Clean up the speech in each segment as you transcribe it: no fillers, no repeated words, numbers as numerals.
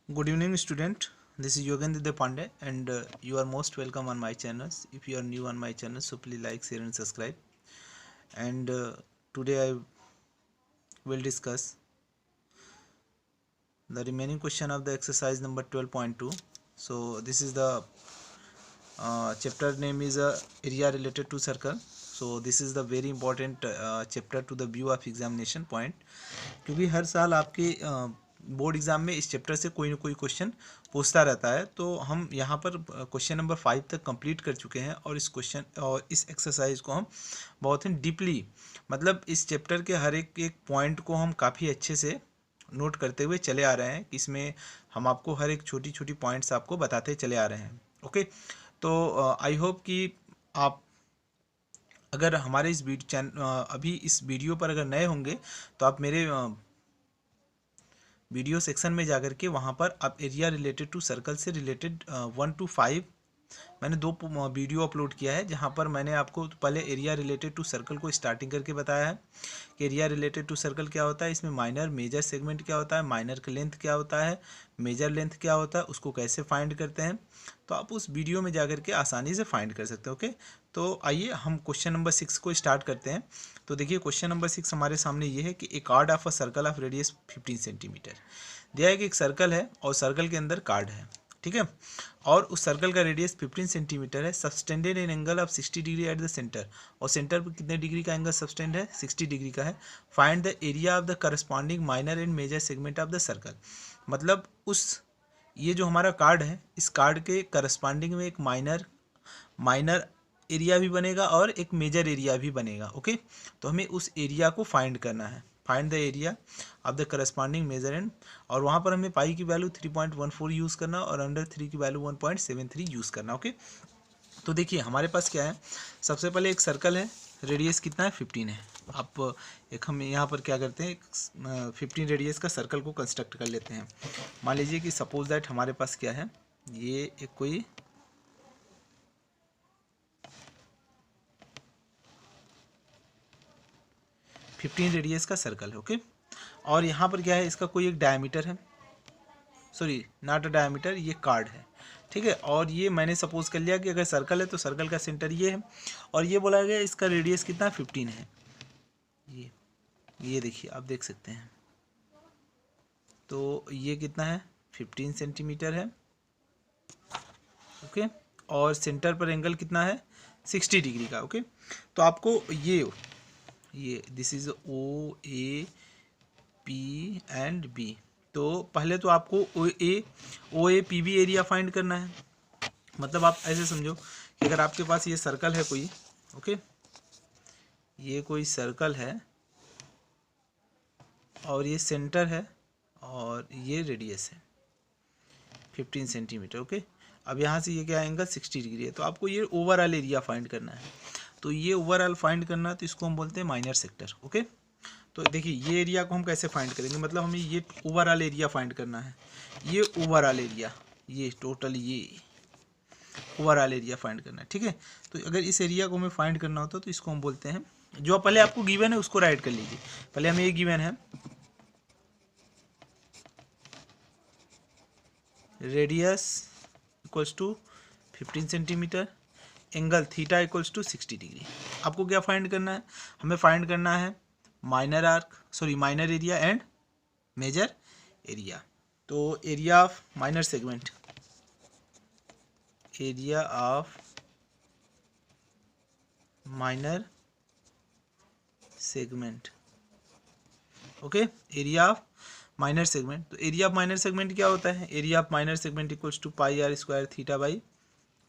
Good evening, student. This is Yogendra Pandey, and you are most welcome on my channels. If you are new on my channel, so please like, share, and subscribe. And today I will discuss the remaining question of the exercise number 12.2. So this is the chapter name is area related to circle. So this is the very important chapter to the view of examination point. क्योंकि हर साल आपके board exam में इस chapter से कोई ना कोई question पूछता रहता है, तो हम यहाँ पर क्वेश्चन नंबर 5 तक कंप्लीट कर चुके हैं और इस क्वेश्चन और इस एक्सरसाइज को हम बहुत ही डीपली, मतलब इस चैप्टर के हर एक एक पॉइंट को हम काफ़ी अच्छे से नोट करते हुए चले आ रहे हैं कि इसमें हम आपको हर एक छोटी छोटी पॉइंट्स आपको बताते चले आ रहे हैं। ओके, तो आई होप कि आप अगर हमारे इस अभी इस वीडियो पर अगर नए होंगे तो आप मेरे वीडियो सेक्शन में जाकर के वहाँ पर आप एरिया रिलेटेड टू सर्कल से रिलेटेड 1 to 5 मैंने 2 वीडियो अपलोड किया है, जहाँ पर मैंने आपको पहले एरिया रिलेटेड टू सर्कल को स्टार्टिंग करके बताया है कि एरिया रिलेटेड टू सर्कल क्या होता है, इसमें माइनर मेजर सेगमेंट क्या होता है, माइनर का लेंथ क्या होता है, मेजर लेंथ क्या होता है, उसको कैसे फाइंड करते हैं। तो आप उस वीडियो में जाकर के आसानी से फाइंड कर सकते हो। ओके, तो आइए हम क्वेश्चन नंबर 6 को स्टार्ट करते हैं। तो देखिए क्वेश्चन नंबर 6 हमारे सामने ये है कि a chord of a circle of radius 15 centimetre दिया है कि एक सर्कल है और सर्कल के अंदर कार्ड है, ठीक है, और उस सर्कल का रेडियस 15 सेंटीमीटर है, subtended in angle of 60 degree at the centre, और सेंटर पर कितने डिग्री का एंगल सब्सटेंड है, 60 डिग्री का है। Find the area of the corresponding minor and major segment of the circle, मतलब उस ये जो हमारा कार्ड है, इस कार्ड के करस्पॉन्डिंग में एक माइनर एरिया भी बनेगा और एक मेजर एरिया भी बनेगा। ओके, तो हमें उस एरिया को फाइंड करना है, find the area of the corresponding major and, और वहाँ पर हमें पाई की वैल्यू 3.14 यूज़ करना और अंडर 3 की वैल्यू 1.73 यूज़ करना। ओके, तो देखिए हमारे पास क्या है, सबसे पहले एक सर्कल है, रेडियस कितना है, 15 है। आप एक हम यहाँ पर क्या करते हैं, 15 रेडियस का सर्कल को कंस्ट्रक्ट कर लेते हैं। मान लीजिए कि सपोज दैट हमारे पास क्या है, ये एक कोई 15 रेडियस का सर्कल है। ओके, और यहाँ पर क्या है, इसका कोई एक डायमीटर है, सॉरी नॉट अ डायमीटर, ये कार्ड है, ठीक है। और ये मैंने सपोज कर लिया कि अगर सर्कल है तो सर्कल का सेंटर ये है, और ये बोला गया इसका रेडियस कितना 15 है। ये देखिए आप देख सकते हैं, तो ये कितना है, 15 सेंटीमीटर है। ओके, और सेंटर पर एंगल कितना है, 60 डिग्री का। ओके, तो आपको ये this is OAP and B। तो पहले तो आपको OAPB एरिया फाइंड करना है। मतलब आप ऐसे समझो कि अगर आपके पास ये सर्कल है कोई, ओके, ये कोई सर्कल है और ये सेंटर है और ये रेडियस है 15 सेंटीमीटर। ओके, अब यहाँ से ये क्या एंगल 60 डिग्री है, तो आपको ये ओवरऑल एरिया फाइंड करना है। तो ये ओवरऑल फाइंड करना है, तो इसको हम बोलते हैं माइनर सेक्टर। ओके, तो देखिए ये एरिया को हम कैसे फाइंड करेंगे, मतलब हमें ये ओवरऑल एरिया फाइंड करना है, ये ओवरऑल एरिया, ये टोटल ये ओवरऑल एरिया फाइंड करना है, ठीक है। तो अगर इस एरिया को हमें फाइंड करना होता है तो इसको हम बोलते हैं, जो पहले आपको गिवन है उसको राइट कर लीजिए। पहले हमें ये गिवन है, radius equals to 15 centimetre, angle theta equals to 60 degree. आपको क्या फाइंड करना है, हमें फाइंड करना है minor area and major area. तो area of minor segment, area of minor segment, okay, area of minor segment. तो एरिया ऑफ माइनर सेगमेंट क्या होता है, area of minor segment equals to pi r square theta by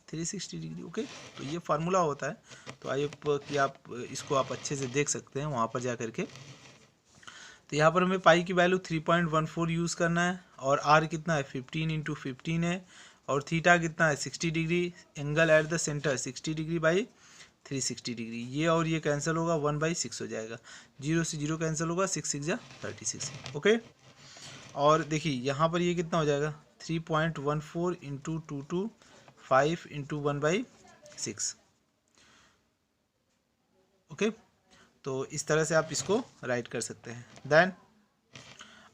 360 degree. Okay, तो ये formula होता है। तो I hope कि आप इसको आप अच्छे से देख सकते हैं वहाँ पर जा करके। तो यहाँ पर हमें पाई की वैल्यू 3.14 यूज़ करना है, और आर कितना है 15 इंटू 15 है, और थीटा कितना है 60 degree, angle at the centre 60 degree by 360 degree. ये और ये कैंसिल होगा, 1/6 हो जाएगा, 0 से 0 कैंसिल होगा, 6 6 जा 36। ओके, और देखिए यहाँ पर ये कितना हो जाएगा, 3.14 इंटू 225 इंटू 1/6। ओके, तो इस तरह से आप इसको राइट कर सकते हैं। देन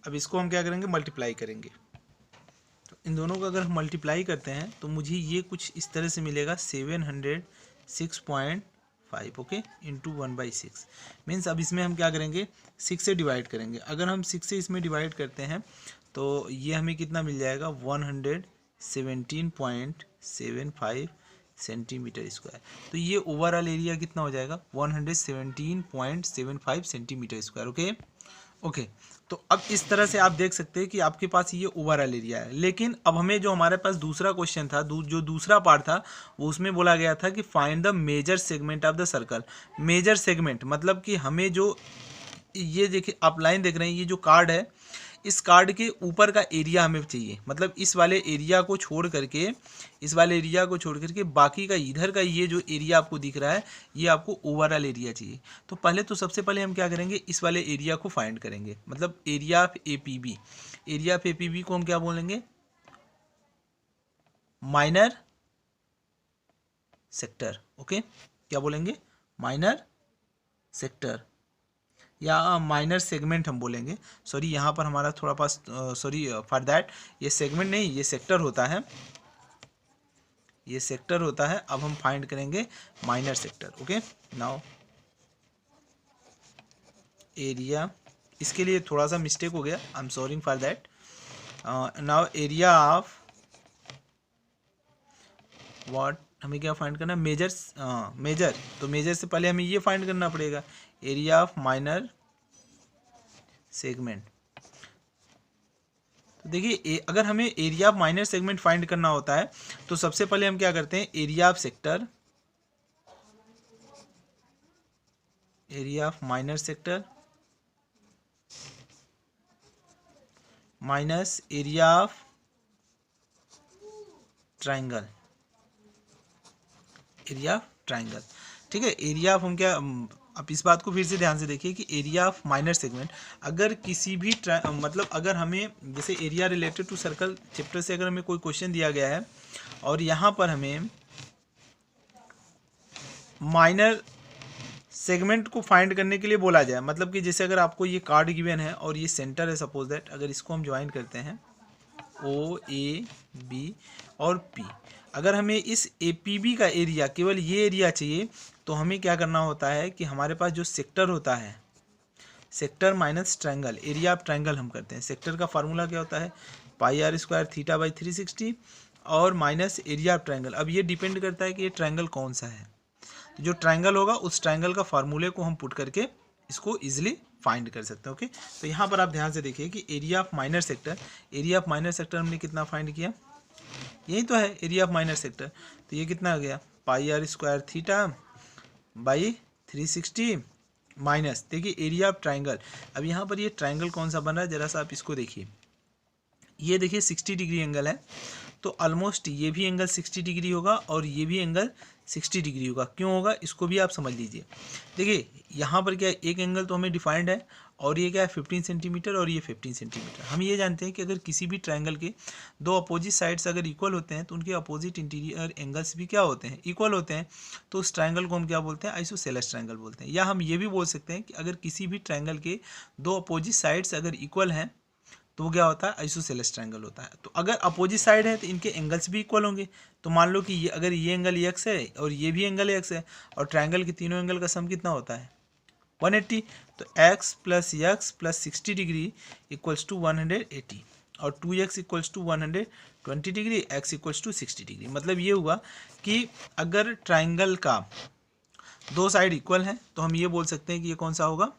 अब इसको हम क्या करेंगे, मल्टीप्लाई करेंगे। इन दोनों का अगर हम मल्टीप्लाई करते हैं तो मुझे ये कुछ इस तरह से मिलेगा 706.5 ओके इंटू 1/6 मीन्स अब इसमें हम क्या करेंगे 6 से डिवाइड करेंगे। अगर हम 6 से इसमें डिवाइड करते हैं तो ये हमें कितना मिल जाएगा 117.75 सेंटीमीटर स्क्वायर। तो ये ओवरऑल एरिया कितना हो जाएगा 117.75 सेंटीमीटर स्क्वायर ओके। तो अब इस तरह से आप देख सकते हैं कि आपके पास ये ओवरऑल एरिया है। लेकिन अब हमें जो हमारे पास दूसरा क्वेश्चन था जो दूसरा पार्ट था वो उसमें बोला गया था कि find the major segment of the circle. Major segment मतलब कि हमें जो ये देखिए आप लाइन देख रहे हैं, ये जो कार्ड है इस कार्ड के ऊपर का एरिया हमें चाहिए। मतलब इस वाले एरिया को छोड़ करके बाकी का इधर का ये जो एरिया आपको दिख रहा है ये आपको ओवरऑल एरिया चाहिए। तो पहले तो सबसे पहले हम क्या करेंगे इस वाले एरिया को फाइंड करेंगे। मतलब area of APB, area of APB को हम क्या बोलेंगे माइनर सेक्टर ओके। क्या बोलेंगे माइनर सेक्टर या माइनर सेगमेंट हम बोलेंगे। सॉरी यहाँ पर हमारा थोड़ा पास सॉरी फॉर दैट, ये सेगमेंट नहीं ये सेक्टर होता है, ये सेक्टर होता है। अब हम फाइंड करेंगे minor sector okay. Now area, इसके लिए थोड़ा सा मिस्टेक हो गया, I am sorry for that. Now area of what, हमें क्या फाइंड करना है मेजर्स, मेजर। तो मेजर से पहले हमें ये फाइंड करना पड़ेगा एरिया ऑफ माइनर सेगमेंट। तो देखिए अगर हमें area of minor segment find करना होता है तो सबसे पहले हम क्या करते हैं area of sector, area of minor sector minus area of triangle, area of triangle. ठीक है, एरिया ऑफ हम क्या, आप इस बात को फिर से ध्यान से देखिए कि एरिया ऑफ माइनर सेगमेंट अगर किसी भी मतलब अगर हमें जैसे area related to circle chapter से अगर हमें कोई क्वेश्चन दिया गया है और यहाँ पर हमें माइनर सेगमेंट को फाइंड करने के लिए बोला जाए, मतलब कि जैसे अगर आपको ये कार्ड गिवन है और ये सेंटर है सपोज दैट, अगर इसको हम ज्वाइन करते हैं ओ ए बी और पी, अगर हमें इस APB का एरिया केवल ये एरिया चाहिए तो हमें क्या करना होता है कि हमारे पास जो सेक्टर होता है sector minus triangle, area of triangle हम करते हैं। सेक्टर का फार्मूला क्या होता है πr² θ/360 और माइनस एरिया ऑफ ट्रायंगल। अब ये डिपेंड करता है कि ये ट्रायंगल कौन सा है, तो जो ट्रायंगल होगा उस ट्रायंगल का फार्मूले को हम पुट करके इसको इजीली फाइंड कर सकते हैं ओके। तो यहाँ पर आप ध्यान से देखिए कि area of minor sector, area of minor sector हमने कितना फाइंड किया, यही तो है एरिया ऑफ माइनर सेक्टर। तो ये कितना आ गया πr² θ/360 माइनस, देखिए एरिया ऑफ ट्रायंगल। अब यहाँ पर ये ट्रायंगल कौन सा बन रहा है जरा सा आप इसको देखिए, ये देखिए 60 डिग्री एंगल है, तो ऑलमोस्ट ये भी एंगल 60 डिग्री होगा और ये भी एंगल 60 डिग्री होगा। क्यों होगा इसको भी आप समझ लीजिए। देखिए यहाँ पर क्या है, एक एंगल तो हमें डिफाइंड है और ये क्या है 15 सेंटीमीटर और ये 15 सेंटीमीटर। हम ये जानते हैं कि अगर किसी भी ट्रायंगल के दो अपोजिट साइड्स अगर इक्वल होते हैं तो उनके अपोजिट इंटीरियर एंगल्स भी क्या होते हैं इक्वल होते हैं। तो उस ट्रायंगल को हम क्या बोलते हैं आइसोसेलेस ट्रायंगल बोलते हैं। या हम ये भी बोल सकते हैं कि अगर किसी भी ट्रायंगल के दो अपोजिट साइड्स अगर इक्वल हैं तो वो क्या होता है आइसोसेलेस ट्रायंगल होता है। तो अगर अपोजिट साइड है तो इनके एंगल्स भी इक्वल होंगे। तो मान लो कि ये अगर ये एंगल x है और ये भी एंगल x है और ट्रायंगल के तीनों एंगल का सम कितना होता है 180, तो x + 60 डिग्री इक्वल्स टू 180 और 2x equals to 120 degree, x equals to 60 degree. मतलब ये हुआ कि अगर ट्रायंगल का दो साइड इक्वल हैं तो हम ये बोल सकते हैं कि ये कौन सा होगा,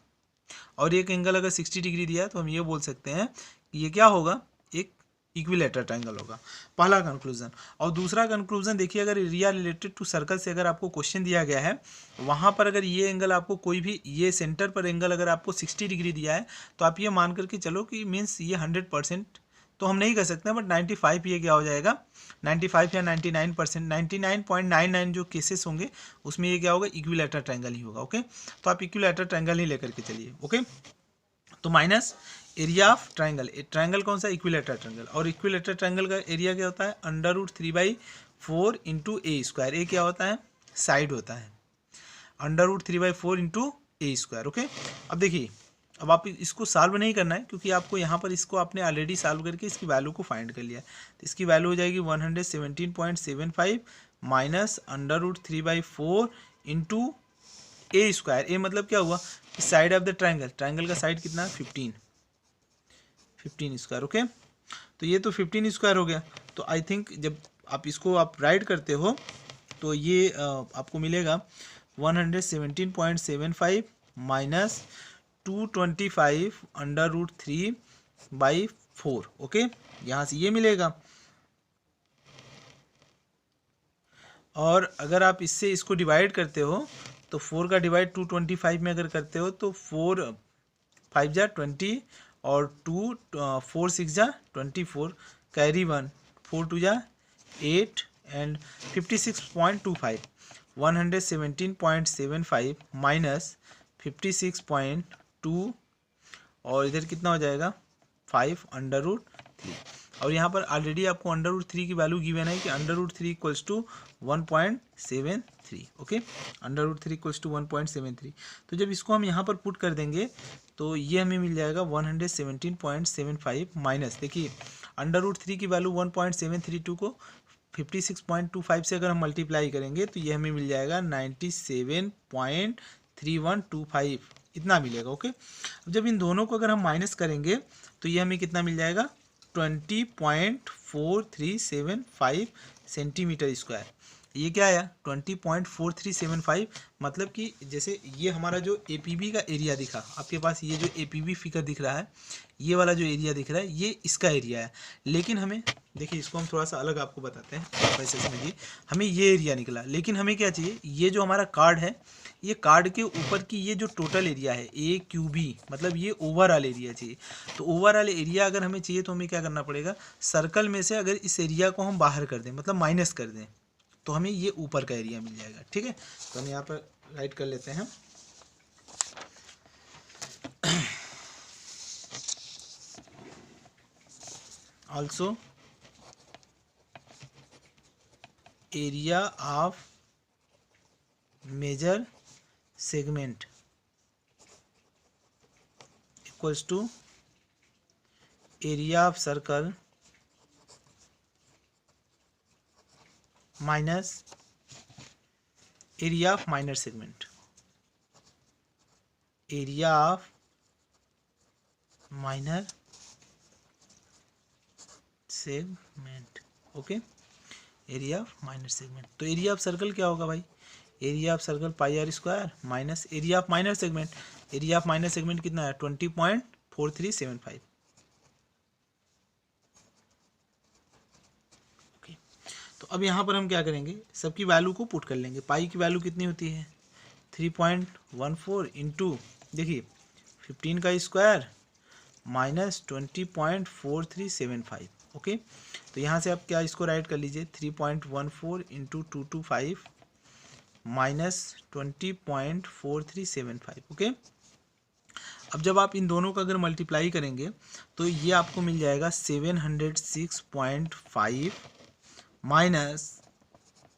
और एक एंगल अगर 60 डिग्री दिया है तो हम ये बोल सकते हैं कि ये क्या होगा एक इक्विलेटरल ट्रायंगल होगा। पहला कंक्लूजन। और दूसरा कंक्लूजन देखिए, अगर एरिया रिलेटेड टू सर्कल से अगर आपको क्वेश्चन दिया गया है वहाँ पर अगर ये एंगल आपको कोई भी ये सेंटर पर एंगल अगर आपको 60 डिग्री दिया है तो आप ये मान करके चलो कि मीन्स ये 100% तो हम नहीं कर सकते बट 95 ये क्या हो जाएगा 95 या 99%, 99.99 जो केसेस होंगे उसमें ये क्या होगा इक्विलेटरल ट्रायंगल ही होगा ओके। तो आप इक्विलेटरल ट्रायंगल ही लेकर के चलिए ओके। तो minus area of triangle, triangle कौन सा इक्विलेटरल ट्रायंगल, और इक्विलेटरल ट्रायंगल का एरिया क्या होता है √3/4 इंटू A²। ए क्या होता है साइड होता है, √3/4 इंटू A² ओके। अब देखिए अब आप इसको सॉल्व नहीं करना है क्योंकि आपको यहाँ पर इसको आपने ऑलरेडी सॉल्व करके इसकी वैल्यू को फाइंड कर लिया है। तो इसकी वैल्यू हो जाएगी 117.75 माइनस √3/4 इंटू ए स्क्वायर। ए मतलब क्या हुआ, side of the triangle, triangle का साइड कितना है 15 स्क्वायर। ओके, तो ये तो 15 स्क्वायर हो गया। तो आई थिंक जब आप इसको आप राइट करते हो तो ये आपको मिलेगा 117.75 माइनस 225 √3/4। ओके, यहाँ से ये मिलेगा। और अगर आप इससे इसको डिवाइड करते हो तो 4 का डिवाइड 225 में अगर करते हो तो 4 5 जा 20 और 2 4 6 जा 24, कैरी 1 4 2 जा 8 एंड 56.25 117.75 माइनस 56.2 और इधर कितना हो जाएगा 5 √3। और यहाँ पर ऑलरेडी आपको √3 की वैल्यू गिवन है कि √3 equals to 1.73। Okay, √3 equals to 1.73। तो जब इसको हम यहाँ पर पुट कर देंगे तो ये हमें मिल जाएगा 117.75 माइनस, देखिए √3 की वैल्यू 1.732 को 56.25 से अगर हम मल्टीप्लाई करेंगे तो ये हमें मिल जाएगा 97.3125, इतना मिलेगा। ओके, अब जब इन दोनों को अगर हम माइनस करेंगे तो ये हमें कितना मिल जाएगा 20.4375 सेंटीमीटर स्क्वायर। ये क्या आया 20.4375, मतलब कि जैसे ये हमारा जो APB का एरिया दिखा आपके पास, ये जो APB फिगर दिख रहा है, ये वाला जो एरिया दिख रहा है ये इसका एरिया है। लेकिन हमें देखिए इसको हम थोड़ा सा अलग आपको बताते हैं, वैसे समझिए। हमें ये एरिया निकला, लेकिन हमें क्या चाहिए, ये जो हमारा कार्ड है, ये कार्ड के ऊपर की ये जो टोटल एरिया है AQB, मतलब ये ओवरऑल एरिया चाहिए। तो ओवरऑल एरिया अगर हमें चाहिए तो हमें क्या करना पड़ेगा, सर्कल में से अगर इस एरिया को हम बाहर कर दें, मतलब माइनस कर दें, तो हमें ये ऊपर का एरिया मिल जाएगा। ठीक है, तो हम यहाँ पर राइट कर लेते हैं। Also area of major segment equals to area of circle minus area of minor segment, area of minor segment. Okay, area of minor segment. तो एरिया ऑफ सर्कल क्या होगा भाई, area of circle πr² minus area of minor segment. Area of minor segment कितना है 20.4375। Okay, तो अब यहाँ पर हम क्या करेंगे, सबकी वैल्यू को पुट कर लेंगे। पाई की वैल्यू कितनी होती है 3.14 इंटू, देखिए 15 का स्क्वायर माइनस 20.4375। ओके, तो यहाँ से आप क्या इसको राइट कर लीजिए 3.14 इंटू 225 माइनस 20.4375। ओके, अब जब आप इन दोनों का अगर मल्टीप्लाई करेंगे तो ये आपको मिल जाएगा 706.5 माइनस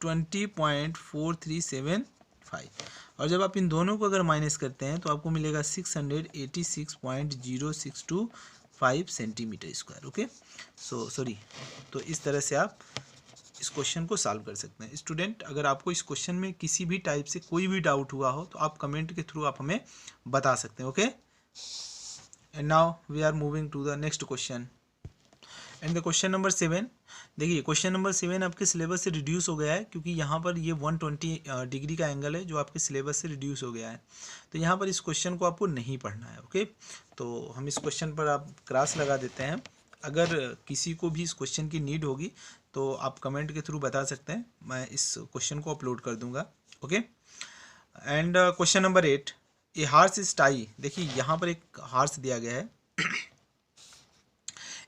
20.4375। और जब आप इन दोनों को अगर माइनस करते हैं तो आपको मिलेगा 686.0625 सेंटीमीटर स्क्वायर। ओके, सॉरी, तो इस तरह से आप इस क्वेश्चन को सॉल्व कर सकते हैं। स्टूडेंट, अगर आपको इस क्वेश्चन में किसी भी टाइप से कोई भी डाउट हुआ हो तो आप कमेंट के थ्रू आप हमें बता सकते हैं। Okay, and now we are moving to the next question and the question number 7। देखिए क्वेश्चन नंबर 7 आपके सिलेबस से रिड्यूस हो गया है क्योंकि यहाँ पर ये 120 डिग्री का एंगल है जो आपके सिलेबस से रिड्यूस हो गया है। तो यहाँ पर इस क्वेश्चन को आपको नहीं पढ़ना है। ओके, तो हम इस क्वेश्चन पर आप क्रॉस लगा देते हैं। अगर किसी को भी इस क्वेश्चन की नीड होगी तो आप कमेंट के थ्रू बता सकते हैं, मैं इस क्वेश्चन को अपलोड कर दूंगा। Okay, and question number 8, a horse is tie. देखिए यहाँ पर एक हार्स दिया गया है।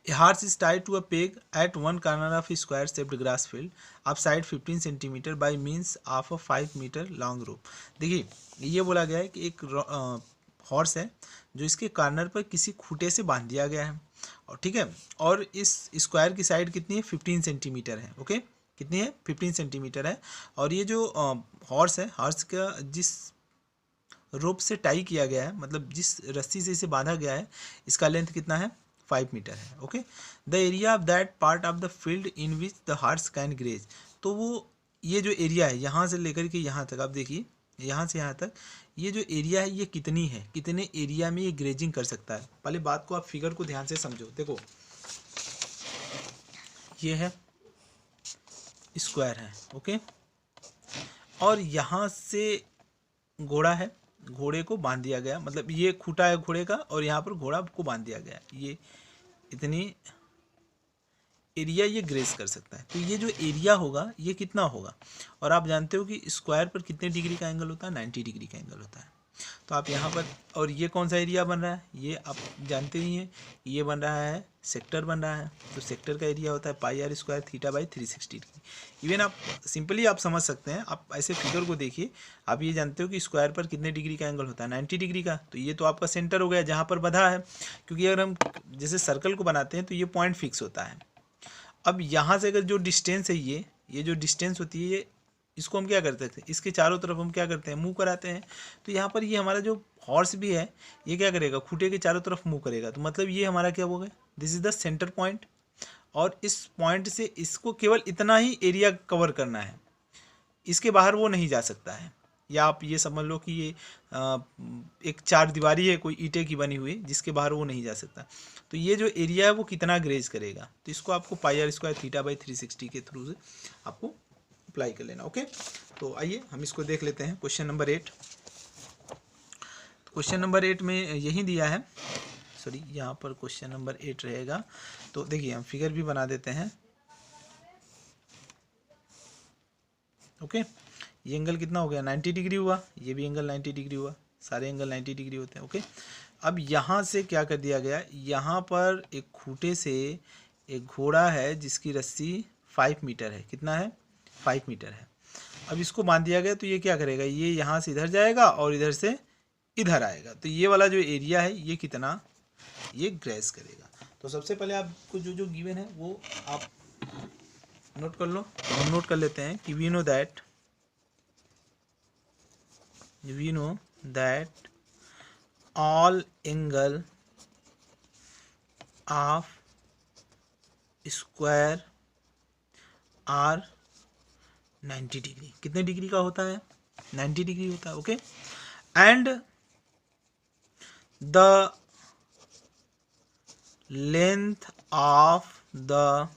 A horse is tied to a peg at one corner of a square-shaped grass field, upside 15 centimeter by means of a 5 meter long rope। देखिए ये बोला गया है कि एक हॉर्स है जो इसके कॉर्नर पर किसी खूंटे से बांध दिया गया है, और ठीक है, और इस स्क्वायर की साइड कितनी है 15 सेंटीमीटर है। ओके, कितनी है 15 सेंटीमीटर है। और ये जो हॉर्स है, हॉर्स का जिस रोप से टाई किया गया है, मतलब जिस रस्सी से इसे बांधा गया है, इसका लेंथ कितना है, 5 मीटर है। Okay, the area of that part of the field in which the horse can graze. तो वो ये जो एरिया है यहाँ से लेकर के यहाँ तक, आप देखिए यहाँ से यहाँ तक ये जो एरिया है ये कितनी है, कितने एरिया में ये ग्रेजिंग कर सकता है। पहले बात को आप फिगर को ध्यान से समझो। देखो ये है स्क्वायर है, ओके, और यहाँ से घोड़ा है, घोड़े को बांध दिया गया, मतलब ये खूंटा है घोड़े का और यहाँ पर घोड़ा को बांध दिया गया, ये इतनी एरिया ये ग्रेस कर सकता है। तो ये जो एरिया होगा ये कितना होगा, और आप जानते हो कि स्क्वायर पर कितने डिग्री का एंगल होता है, 90 डिग्री का एंगल होता है। तो आप यहाँ पर, और ये कौन सा एरिया बन रहा है, ये आप जानते ही हैं, ये बन रहा है सेक्टर बन रहा है। तो सेक्टर का एरिया होता है pi r square theta by 360 degree. Even आप सिंपली आप समझ सकते हैं, आप ऐसे फिगर को देखिए, आप ये जानते हो कि स्क्वायर पर कितने डिग्री का एंगल होता है, 90 डिग्री का। तो ये तो आपका सेंटर हो गया जहाँ पर बंधा है, क्योंकि अगर हम जैसे सर्कल को बनाते हैं तो ये पॉइंट फिक्स होता है। अब यहाँ से अगर जो डिस्टेंस है, ये जो डिस्टेंस होती है, ये इसको हम क्या करते थे, इसके चारों तरफ हम क्या करते हैं, मूव कराते हैं। तो यहाँ पर ये हमारा जो हॉर्स भी है ये क्या करेगा, खूंटे के चारों तरफ मूव करेगा। तो मतलब ये हमारा क्या होगा, this is the centre point, और इस पॉइंट से इसको केवल इतना ही एरिया कवर करना है, इसके बाहर वो नहीं जा सकता है। या आप ये समझ लो कि ये एक चार दीवारी है कोई ईंटे की बनी हुई, जिसके बाहर वो नहीं जा सकता। तो ये जो एरिया है वो कितना ग्रेज करेगा, तो इसको आपको पाई आर स्क्वायर थीटा बाई 360 के थ्रू से आपको अप्लाई कर लेना। ओके, तो आइए हम इसको देख लेते हैं। क्वेश्चन नंबर 8, क्वेश्चन नंबर 8 में यही दिया है, सॉरी यहाँ पर क्वेश्चन नंबर 8 रहेगा। तो देखिए हम फिगर भी बना देते हैं। ओके, ये एंगल कितना हो गया, 90 डिग्री हुआ, ये भी एंगल 90 डिग्री हुआ, सारे एंगल 90 डिग्री होते हैं। ओके, अब यहाँ से क्या कर दिया गया, यहाँ पर एक खूंटे से एक घोड़ा है जिसकी रस्सी 5 मीटर है, कितना है, 5 मीटर है। अब इसको बांध दिया गया, तो ये क्या करेगा, ये यहाँ से इधर जाएगा और इधर से इधर आएगा। तो ये वाला जो एरिया है ये कितना, ये ग्रेस करेगा। तो सबसे पहले आपको जो जो गिवन है वो आप नोट कर लो। हम नोट कर लेते हैं कि we know that all angle of square are 90 degree. कितने डिग्री का होता है, 90 डिग्री होता है। Okay, and the length of the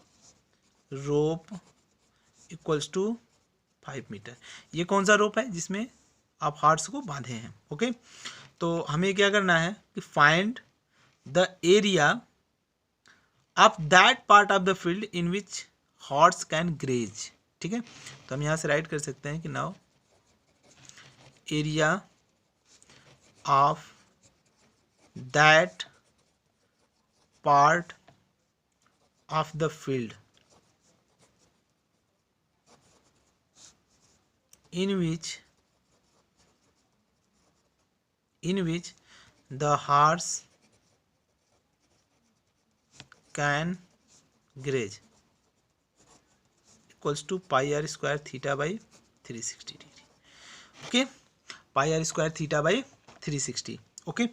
rope equals to 5 metre. ये कौन सा रोप है जिसमें आप हार्ट्स को बांधे हैं। ओके, तो हमें क्या करना है कि find the area of that part of the field in which horse can graze. ठीक है, तो हम यहाँ से राइट कर सकते हैं कि now area of that part of the field in which the horse can graze equals to pi r square theta by 360 degree. Okay, pi r square theta by 360। Okay,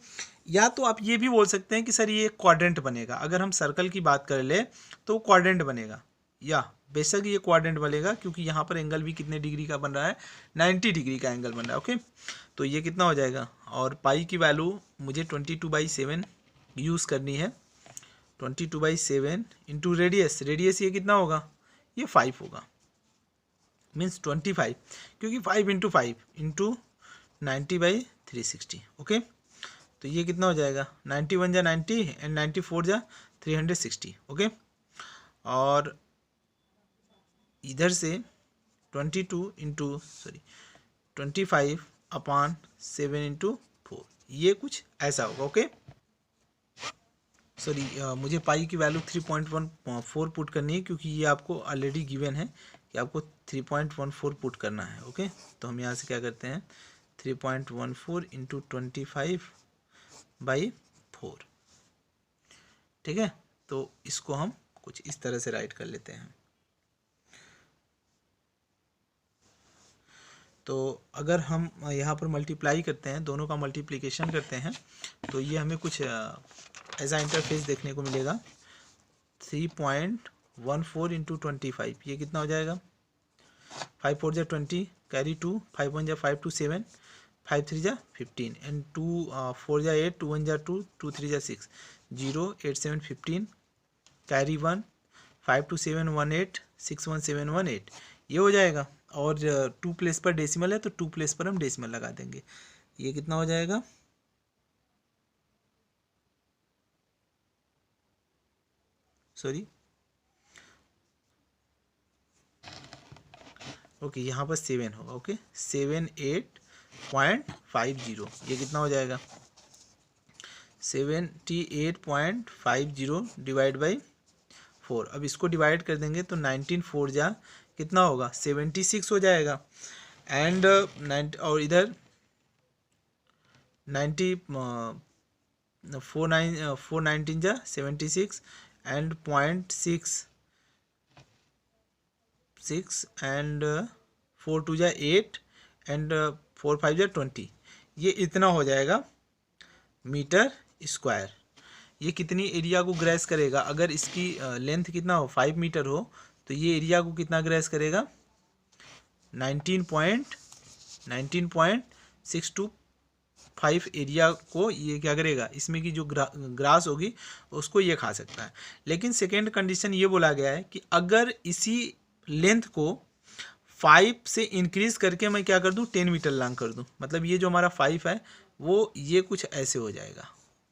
या तो आप ये भी बोल सकते हैं कि सर ये क्वाड्रेंट बनेगा। अगर हम सर्कल की बात कर ले तो क्वाड्रेंट बनेगा, या बेशक ये क्वाड्रेंट बनेगा, क्योंकि यहाँ पर एंगल भी कितने डिग्री का बन रहा है, 90 डिग्री का एंगल बन रहा है। ओके, तो ये कितना हो जाएगा, और पाई की वैल्यू मुझे 22/7 यूज़ करनी है। 22/7 इंटू रेडियस, रेडियस ये कितना होगा, ये 5 होगा, मीन्स 25, क्योंकि 5 इंटू 5 इंटू 90/360। ओके, तो ये कितना हो जाएगा, 91 जा 90 एंड 94 जा 360। ओके, और इधर से 25/7 इंटू 4, ये कुछ ऐसा होगा। ओके, सॉरी मुझे पाई की वैल्यू 3.14 पुट करनी है, क्योंकि ये आपको ऑलरेडी गिवन है कि आपको 3.14 पुट करना है। ओके, तो हम यहाँ से क्या करते हैं, 3.14 इंटू 25/4। ठीक है, तो इसको हम कुछ इस तरह से राइट कर लेते हैं। तो अगर हम यहाँ पर मल्टीप्लाई करते हैं, दोनों का मल्टीप्लिकेशन करते हैं, तो ये हमें कुछ ऐसा इंटरफेस देखने को मिलेगा। 3.14 इंटू 25, ये कितना हो जाएगा? 5 4 जा 20, कैरी 2, 5 1 जा 5 2 7, 5 3 जा 15 एंड 2 4 जा 8, 2 1 जा 2, 2 3 जा 6, 0 8 7 15, कैरी 1, 5 2 7 1 8, 6 1 7 1 8, ये हो जाएगा। और 2 प्लेस पर डेसिमल है तो 2 प्लेस पर हम डेसिमल लगा देंगे। ये कितना हो जाएगा? सॉरी, ओके, यहाँ पर 7 होगा। ओके, 78.50, ये कितना हो जाएगा? 78.50 डिवाइड बाई 4। अब इसको डिवाइड कर देंगे तो 19 4 जा कितना होगा? 76 हो जाएगा। एंड 90, और इधर 90 4 19 जा 76 एंड 0.66 एंड 4 2 जा 8 एंड 4 5 जा 20, ये इतना हो जाएगा मीटर स्क्वायर। ये कितनी एरिया को ग्रेस करेगा? अगर इसकी लेंथ कितना हो, 5 मीटर हो, तो ये एरिया को कितना ग्रेस करेगा? 19.625 एरिया को ये क्या करेगा? इसमें की जो ग्रास होगी उसको ये खा सकता है। लेकिन सेकेंड कंडीशन ये बोला गया है कि अगर इसी लेंथ को 5 से इंक्रीज करके मैं क्या कर दूं? 10 मीटर लॉन्ग कर दूं, मतलब ये जो हमारा 5 है वो ये कुछ ऐसे हो जाएगा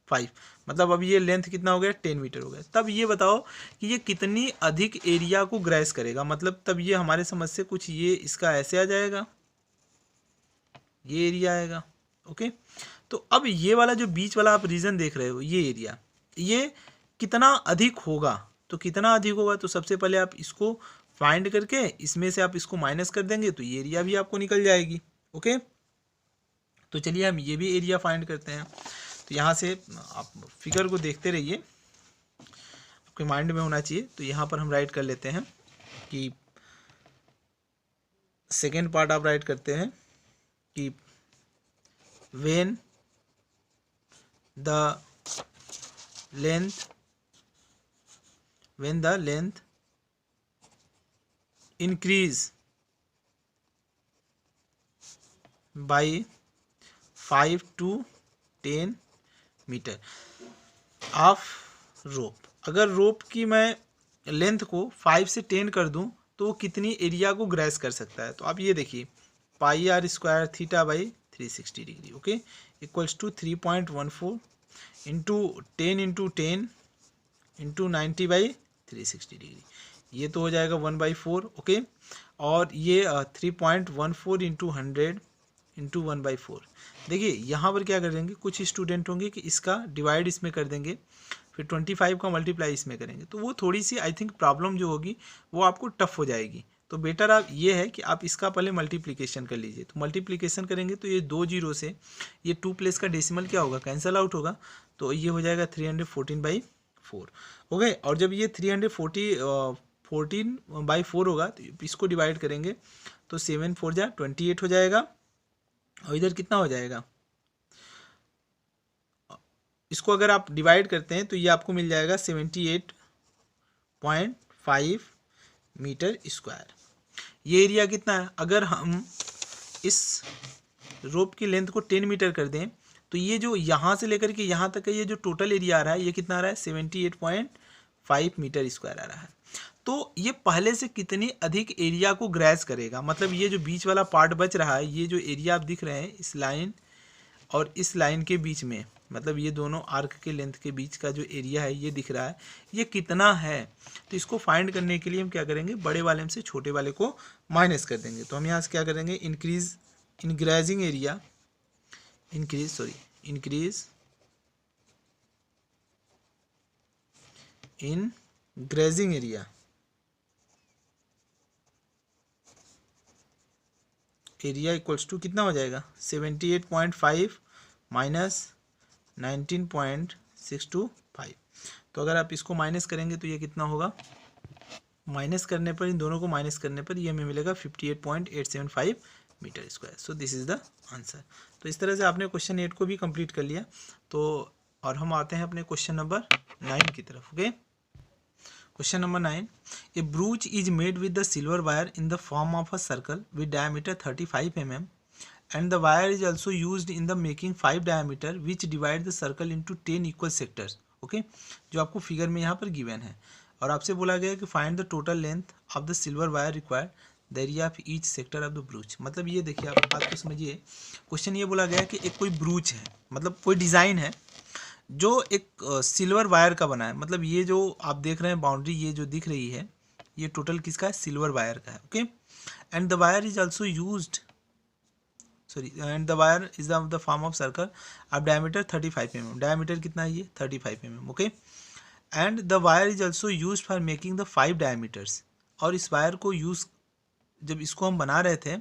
5, मतलब अब ये लेंथ कितना हो गया? 10 मीटर हो गया। तब ये बताओ कि ये कितनी अधिक एरिया को ग्रेस करेगा, मतलब तब ये हमारे समझ से कुछ ये इसका ऐसे आ जाएगा, ये एरिया आएगा। ओके, तो अब ये वाला जो बीच वाला आप रीजन देख रहे हो, ये एरिया, ये कितना अधिक होगा? तो कितना अधिक होगा? तो सबसे पहले आप इसको फाइंड करके इसमें से आप इसको माइनस कर देंगे तो ये एरिया भी आपको निकल जाएगी। ओके, तो चलिए हम ये भी एरिया फाइंड करते हैं। तो यहाँ से आप फिगर को देखते रहिए, आपके माइंड में होना चाहिए। तो यहाँ पर हम राइट कर लेते हैं कि सेकेंड पार्ट आप राइट करते हैं कि when the length increase by 5 to 10 metre of rope, अगर रोप की मैं लेंथ को 5 से 10 कर दूं तो वो कितनी एरिया को ग्रेस कर सकता है? तो आप ये देखिए, pi r square theta by 360 degree, okay, equals to 3.14 into 10 into 10 into 90 by 360 degree, ये तो हो जाएगा 1/4। ओके, और ये 3.14 इंटू 100 इंटू 1/4। देखिए यहाँ पर क्या कर देंगे, कुछ स्टूडेंट होंगे कि इसका डिवाइड इसमें कर देंगे, फिर 25 का मल्टीप्लाई इसमें करेंगे, तो वो थोड़ी सी आई थिंक प्रॉब्लम जो होगी वो आपको टफ हो जाएगी। तो बेटर आप ये है कि आप इसका पहले मल्टीप्लिकेशन कर लीजिए। तो मल्टीप्लिकेशन करेंगे तो ये 2 जीरो से ये 2 प्लेस का डेसिमल क्या होगा? कैंसिल आउट होगा, तो ये हो जाएगा 314/4। ओके, और जब ये 314/4 होगा तो इसको डिवाइड करेंगे तो 7 4 जा 28 हो जाएगा, और इधर कितना हो जाएगा? इसको अगर आप डिवाइड करते हैं तो ये आपको मिल जाएगा 78.5 मीटर स्क्वायर। ये एरिया कितना है? अगर हम इस रोप की लेंथ को 10 मीटर कर दें तो ये जो यहाँ से लेकर के यहाँ तक का ये जो टोटल एरिया आ रहा है ये कितना आ रहा है? 78.5 मीटर स्क्वायर आ रहा है। तो ये पहले से कितनी अधिक एरिया को ग्रेस करेगा, मतलब ये जो बीच वाला पार्ट बच रहा है, ये जो एरिया आप दिख रहे हैं इस लाइन और इस लाइन के बीच में, मतलब ये दोनों आर्क के लेंथ के बीच का जो एरिया है ये दिख रहा है, ये कितना है? तो इसको फाइंड करने के लिए हम क्या करेंगे, बड़े वाले में से छोटे वाले को माइनस कर देंगे। तो हम यहाँ से क्या करेंगे, increase area in grazing area equals to कितना हो जाएगा? 78.5 माइनस 19.625। तो अगर आप इसको माइनस करेंगे तो ये कितना होगा? माइनस करने पर, इन दोनों को माइनस करने पर ये हमें मिलेगा 58.875 metre square. So this is the answer. तो इस तरह से आपने क्वेश्चन 8 को भी कंप्लीट कर लिया। तो और हम आते हैं अपने क्वेश्चन नंबर 9 की तरफ। Okay, question number 9, A ब्रूच is made with the silver wire in the form of a circle with diameter 35 mm and the wire is also used in the making 5 diameter which divide the circle into 10 equal sectors. Okay, जो आपको figure में यहाँ पर given है और आपसे बोला गया है कि find the total length of the silver wire required the area of each sector of the ब्रूच। मतलब ये देखिए, आप बात को समझिए। क्वेश्चन ये बोला गया है कि एक कोई ब्रूच है, मतलब कोई डिज़ाइन है जो एक सिल्वर वायर का बना है। मतलब ये जो आप देख रहे हैं बाउंड्री, ये जो दिख रही है, ये टोटल किसका है? सिल्वर वायर का है। Okay, and the wire is also used, sorry, and the wire is the form of circle of diameter 35 mm। Diameter कितना है? ये 35 mm। Okay, and the wire is also use for making the 5 diameters. और इस wire को use, जब इसको हम बना रहे थे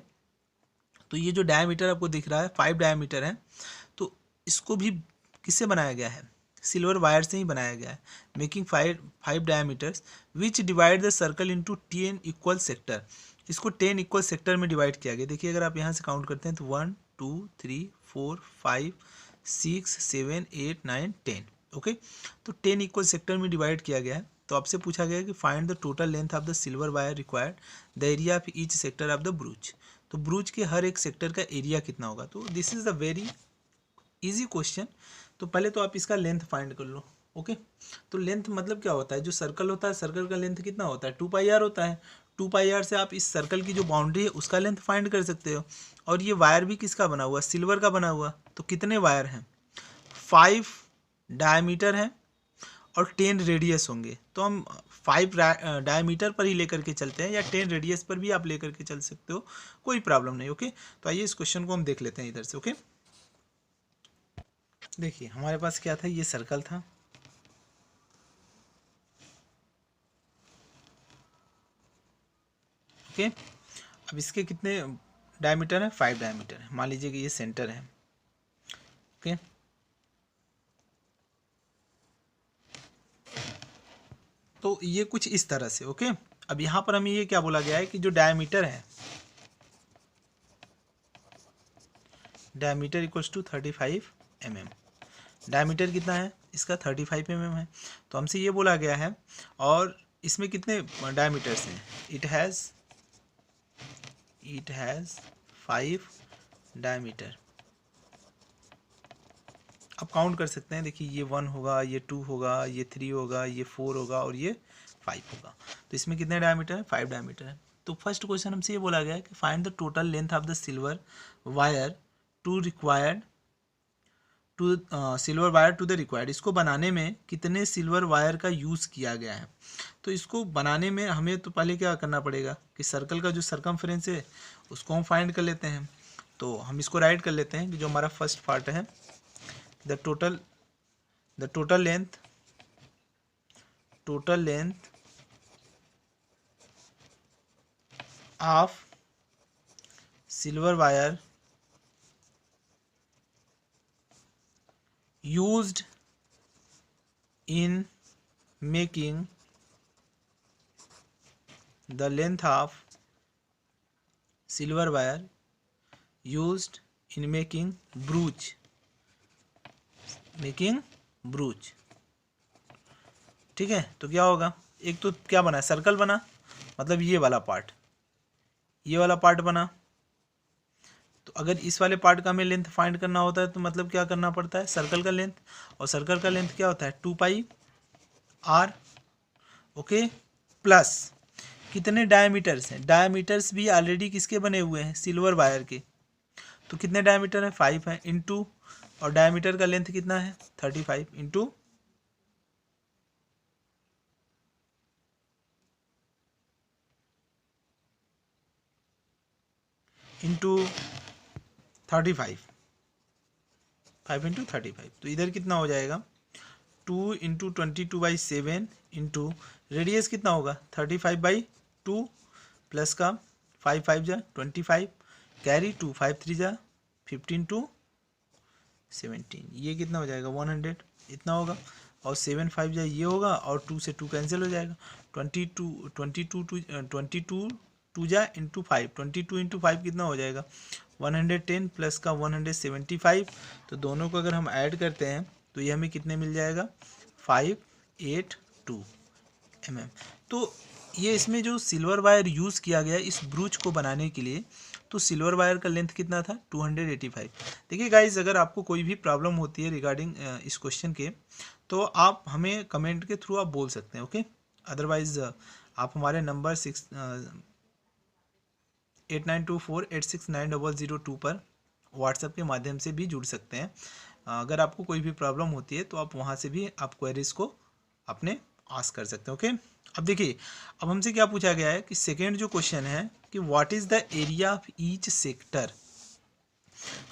तो ये जो डायमीटर आपको दिख रहा है 5 डायमीटर है, तो इसको भी किससे बनाया गया है? सिल्वर वायर से ही बनाया गया है। Making 5 diameters which divide the circle into 10 equal sector. इसको 10 इक्वल सेक्टर में डिवाइड किया गया। देखिए, अगर आप यहाँ से काउंट करते हैं तो 1 2 3 4 5 6 7 8 9 10। ओके, तो 10 इक्वल सेक्टर में डिवाइड किया गया है। तो आपसे पूछा गया है कि find the total length of the silver wire required the area of each sector of the ब्रूच। तो ब्रूच के हर एक सेक्टर का एरिया कितना होगा? तो this is the very easy question. तो पहले तो आप इसका लेंथ फाइंड कर लो। ओके, तो लेंथ मतलब क्या होता है? जो सर्कल होता है, सर्कल का लेंथ कितना होता है? 2πr होता है। 2πr से आप इस सर्कल की जो बाउंड्री है उसका लेंथ फाइंड कर सकते हो। और ये वायर भी किसका बना हुआ? सिल्वर का बना हुआ। तो कितने वायर हैं? 5 डायमीटर है और 10 रेडियस होंगे। तो हम 5 डायमीटर पर ही लेकर के चलते हैं, या 10 रेडियस पर भी आप लेकर के चल सकते हो, कोई प्रॉब्लम नहीं। ओके, तो आइए इस क्वेश्चन को हम देख लेते हैं इधर से। ओके, देखिए हमारे पास क्या था? ये सर्कल था। ओके, अब इसके कितने डायमीटर है? 5 डायमीटर है। मान लीजिए कि ये सेंटर है। ओके, तो ये कुछ इस तरह से। ओके, अब यहाँ पर हमें ये क्या बोला गया है कि जो डायमीटर है, diameter equals to 35 mm। Diameter कितना है इसका? 35 mm है। तो हमसे ये बोला गया है, और इसमें कितने डायमीटर्स हैं? It has 5 diameter. आप काउंट कर सकते हैं। देखिए, ये 1 होगा, ये 2 होगा, ये 3 होगा, ये 4 होगा और ये 5 होगा। तो इसमें कितने डायमीटर है? 5 डायमीटर है। तो फर्स्ट क्वेश्चन हमसे ये बोला गया है कि find the total length of the silver wire to required to silver wire to the required. इसको बनाने में कितने सिल्वर वायर का यूज़ किया गया है? तो इसको बनाने में हमें तो पहले क्या करना पड़ेगा कि सर्कल का जो सरकमफ्रेंस है उसको हम फाइंड कर लेते हैं। तो हम इसको राइट कर लेते हैं कि जो हमारा फर्स्ट पार्ट है, the total length of silver wire used in making the length of silver wire used in making brooch, ठीक है। तो क्या होगा? एक तो क्या बना? सर्कल बना, मतलब ये वाला पार्ट बना। तो अगर इस वाले पार्ट का हमें लेंथ फाइंड करना होता है तो मतलब क्या करना पड़ता है? सर्कल का लेंथ, और सर्कल का लेंथ क्या होता है? 2πr। ओके, प्लस कितने डायमीटर्स हैं? डायमीटर्स भी ऑलरेडी किसके बने हुए हैं? सिल्वर वायर के। तो कितने डायमीटर है? 5 है, इंटू, और डायमीटर का लेंथ कितना है? 35 इंटू 35, 5 इंटू 35। तो इधर कितना हो जाएगा? 2 इंटू 22/7 इंटू रेडियस कितना होगा? 35/2 प्लस का 5 5 जा 25, कैरी 2 5 3 जा 15 टू 17। ये कितना हो जाएगा? 100 इतना होगा। और 7 5 जा ये होगा, और 2 से 2 कैंसिल हो जाएगा। 22 22 टू टू जा इंटू 5, 22 इंटू 5 कितना हो जाएगा 110 प्लस का 175, तो दोनों को अगर हम ऐड करते हैं तो ये हमें कितने मिल जाएगा 582 mm। तो ये इसमें जो सिल्वर वायर यूज़ किया गया इस ब्रूच को बनाने के लिए, तो सिल्वर वायर का लेंथ कितना था 285। देखिए गाइज, अगर आपको कोई भी प्रॉब्लम होती है रिगार्डिंग इस क्वेश्चन के, तो आप हमें कमेंट के थ्रू आप बोल सकते हैं, ओके। अदरवाइज आप हमारे नंबर 8924869002 पर व्हाट्सएप के माध्यम से भी जुड़ सकते हैं। अगर आपको कोई भी प्रॉब्लम होती है तो आप वहाँ से भी आप क्वेरीज को अपने आस्क कर सकते हैं, ओके। अब देखिए, अब हमसे क्या पूछा गया है कि सेकेंड जो क्वेश्चन है कि what is the area of each sector,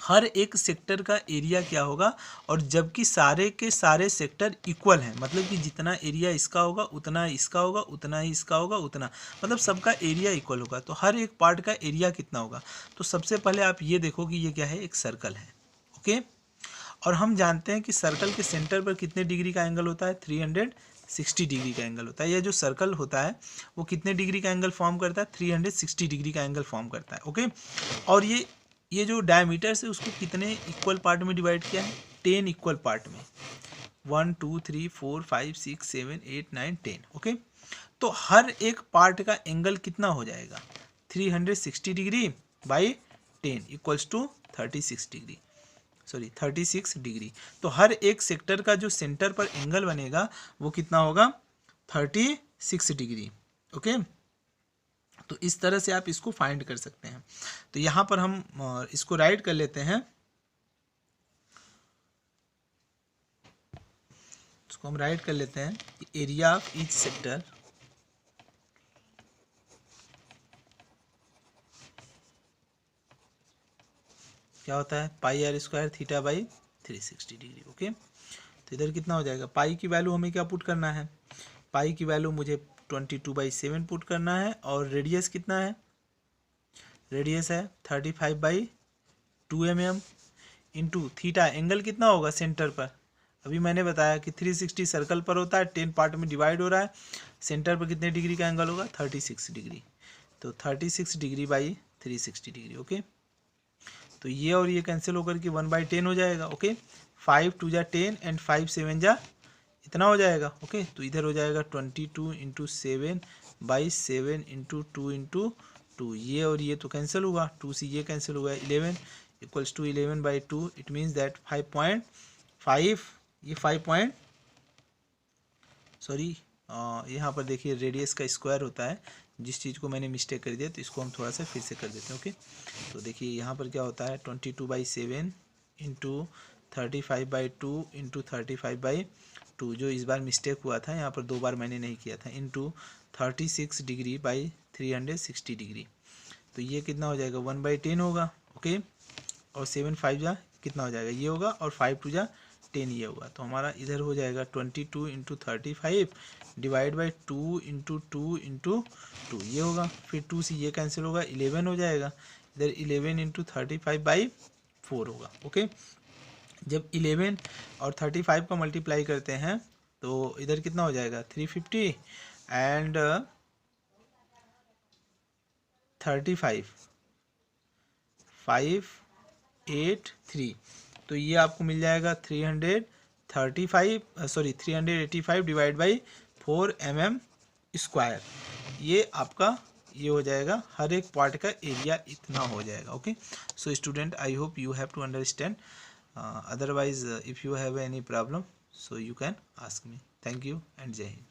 हर एक सेक्टर का एरिया क्या होगा, और जबकि सारे के सारे सेक्टर इक्वल हैं, मतलब कि जितना एरिया इसका होगा उतना इसका होगा, उतना ही इसका होगा, उतना, मतलब सबका एरिया इक्वल होगा, तो हर एक पार्ट का एरिया कितना होगा। तो सबसे पहले आप ये देखो कि ये क्या है, एक सर्कल है, ओके। और हम जानते हैं कि सर्कल के सेंटर पर कितने डिग्री का एंगल होता है 360 डिग्री का एंगल होता है। यह जो सर्कल होता है वो कितने डिग्री का एंगल फॉर्म करता है 360 डिग्री का एंगल फॉर्म करता है, ओके। और ये जो डायमीटर्स है उसको कितने इक्वल पार्ट में डिवाइड किया है 10 इक्वल पार्ट में, 1 2 3 4 5 6 7 8 9 10, ओके। तो हर एक पार्ट का एंगल कितना हो जाएगा 360 degree by 10 equals to 36 degree, sorry 36 degree. तो हर एक सेक्टर का जो सेंटर पर एंगल बनेगा वो कितना होगा 36 डिग्री, ओके। तो इस तरह से आप इसको फाइंड कर सकते हैं। तो यहाँ पर हम इसको राइट कर लेते हैं, इसको हम राइट कर लेते हैं कि एरिया ऑफ ईच सेक्टर क्या होता है pi r square theta by 360 degree, okay. तो इधर कितना हो जाएगा, पाई की वैल्यू हमें क्या पुट करना है, पाई की वैल्यू मुझे 22/7 पुट करना है, और रेडियस कितना है, रेडियस है 35/2 mm इंटू थीटा, एंगल कितना होगा सेंटर पर, अभी मैंने बताया कि 360 सर्कल पर होता है, 10 पार्ट में डिवाइड हो रहा है, सेंटर पर कितने डिग्री का एंगल होगा 36 डिग्री, तो 36 डिग्री बाई 360 डिग्री, ओके। तो ये और ये कैंसिल होकर के 1/10 हो जाएगा, ओके। 5 2 जा 10 एंड 5 7 जा इतना हो जाएगा, ओके। तो इधर हो जाएगा 22 इंटू 7/7 इंटू 2 इंटू 2, ये और ये तो कैंसिल हुआ, 2 से ये कैंसिल हुआ, 11 equals to 11/2, it means that 5.5, ये 5 सॉरी यहाँ पर देखिए रेडियस का स्क्वायर होता है, जिस चीज़ को मैंने मिस्टेक कर दिया तो इसको हम थोड़ा सा फिर से कर देते हैं, ओके। तो देखिए यहाँ पर क्या होता है 22/7 इंटू 35/2 इंटू 35/2, जो इस बार मिस्टेक हुआ था, यहाँ पर 2 बार मैंने नहीं किया था, इंटू 36 डिग्री बाई 360 डिग्री, तो ये कितना हो जाएगा 1/10 होगा, ओके। और 7 5 जा कितना हो जाएगा ये होगा, और 5 2 जा 10 ये होगा, तो हमारा इधर हो जाएगा 22 into 35 divide by 2 into 2 into 2, ये होगा, फिर 2 से ये कैंसिल होगा, 11 हो जाएगा, इधर 11 इंटू 35/4 होगा, ओके। जब 11 और 35 का मल्टीप्लाई करते हैं तो इधर कितना हो जाएगा 350 एंड 35 583, तो ये आपको मिल जाएगा 385 डिवाइड बाई 4 mm स्क्वायर, ये आपका ये हो जाएगा, हर एक पार्ट का एरिया इतना हो जाएगा, okay. So student, I hope you have to understand, otherwise if you have any problem so you can ask me. Thank you and Jai Hind.